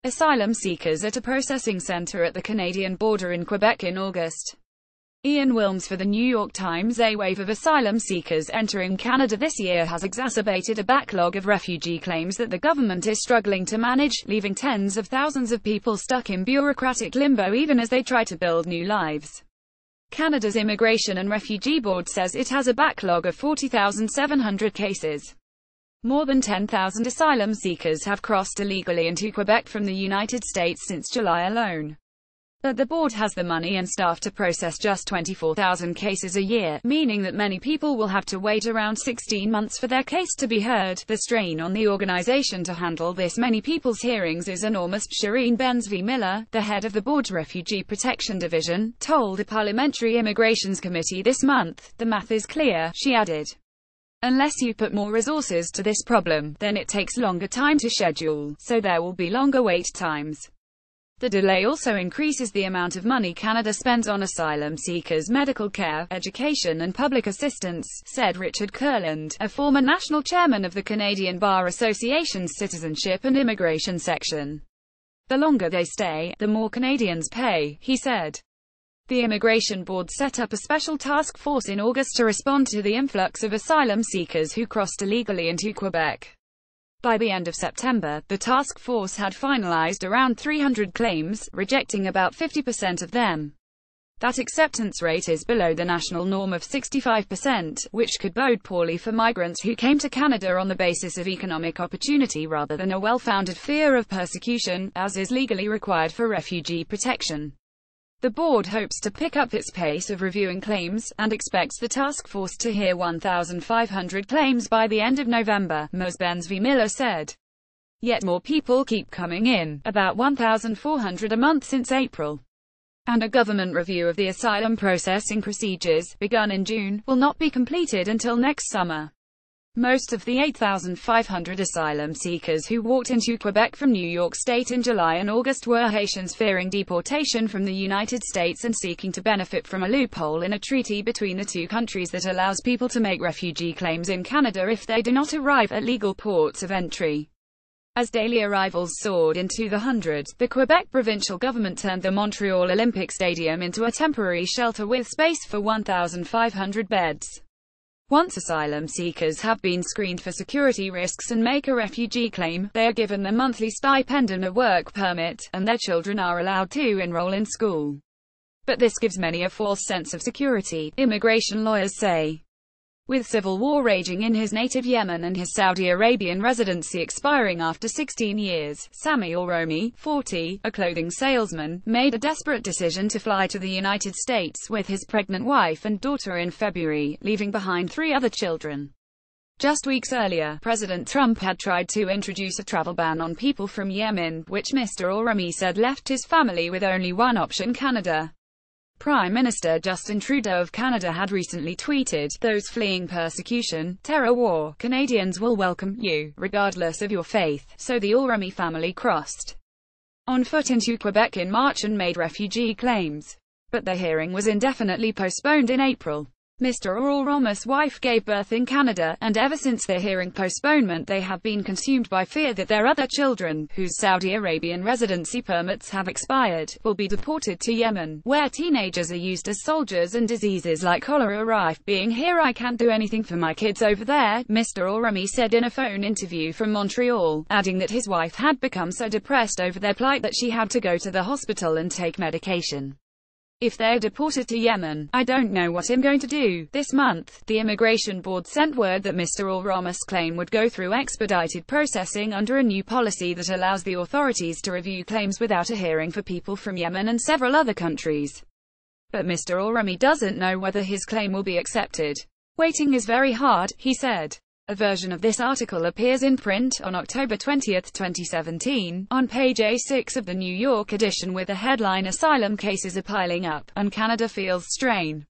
asylum seekers at a processing center at the Canadian border in Quebec in August. Ian Wilms for The New York Times. A wave of asylum seekers entering Canada this year has exacerbated a backlog of refugee claims that the government is struggling to manage, leaving tens of thousands of people stuck in bureaucratic limbo even as they try to build new lives. Canada's Immigration and Refugee Board says it has a backlog of 40,700 cases. More than 10,000 asylum seekers have crossed illegally into Quebec from the United States since July alone. But the board has the money and staff to process just 24,000 cases a year, meaning that many people will have to wait around 16 months for their case to be heard. The strain on the organization to handle this many people's hearings is enormous. Shireen Bensvi-Miller, the head of the board's Refugee Protection Division, told a parliamentary immigrations committee this month, "The math is clear," she added. "Unless you put more resources to this problem, then it takes longer time to schedule, so there will be longer wait times." The delay also increases the amount of money Canada spends on asylum seekers' medical care, education and public assistance, said Richard Kurland, a former national chairman of the Canadian Bar Association's Citizenship and Immigration section. "The longer they stay, the more Canadians pay," he said. The Immigration Board set up a special task force in August to respond to the influx of asylum seekers who crossed illegally into Quebec. By the end of September, the task force had finalized around 300 claims, rejecting about 50% of them. That acceptance rate is below the national norm of 65%, which could bode poorly for migrants who came to Canada on the basis of economic opportunity rather than a well-founded fear of persecution, as is legally required for refugee protection. The board hopes to pick up its pace of reviewing claims, and expects the task force to hear 1,500 claims by the end of November, Ms. Bensvi-Miller said. Yet more people keep coming in, about 1,400 a month since April. And a government review of the asylum processing procedures, begun in June, will not be completed until next summer. Most of the 8,500 asylum seekers who walked into Quebec from New York State in July and August were Haitians fearing deportation from the United States and seeking to benefit from a loophole in a treaty between the two countries that allows people to make refugee claims in Canada if they do not arrive at legal ports of entry. As daily arrivals soared into the hundreds, the Quebec provincial government turned the Montreal Olympic Stadium into a temporary shelter with space for 1,500 beds. Once asylum seekers have been screened for security risks and make a refugee claim, they are given a monthly stipend and a work permit, and their children are allowed to enroll in school. But this gives many a false sense of security, immigration lawyers say. With civil war raging in his native Yemen and his Saudi Arabian residency expiring after 16 years, Sami Al-Romi, 40, a clothing salesman, made a desperate decision to fly to the United States with his pregnant wife and daughter in February, leaving behind 3 other children. Just weeks earlier, President Trump had tried to introduce a travel ban on people from Yemen, which Mr. Al-Romi said left his family with only one option: Canada. Prime Minister Justin Trudeau of Canada had recently tweeted, "Those fleeing persecution, terror, war, Canadians will welcome you, regardless of your faith." So the Al-Romi family crossed on foot into Quebec in March and made refugee claims. But the hearing was indefinitely postponed in April. Mr. Al-Romi's wife gave birth in Canada, and ever since the hearing postponement they have been consumed by fear that their other children, whose Saudi Arabian residency permits have expired, will be deported to Yemen, where teenagers are used as soldiers and diseases like cholera rife. "Being here, I can't do anything for my kids over there," Mr. Al-Romi said in a phone interview from Montreal, adding that his wife had become so depressed over their plight that she had to go to the hospital and take medication. "If they're deported to Yemen, I don't know what I'm going to do." This month, the Immigration Board sent word that Mr. Al-Romi's claim would go through expedited processing under a new policy that allows the authorities to review claims without a hearing for people from Yemen and several other countries. But Mr. Al-Romi doesn't know whether his claim will be accepted. "Waiting is very hard," he said. A version of this article appears in print on October 20, 2017, on page A6 of the New York edition with the headline "Asylum cases are piling up, and Canada feels strain."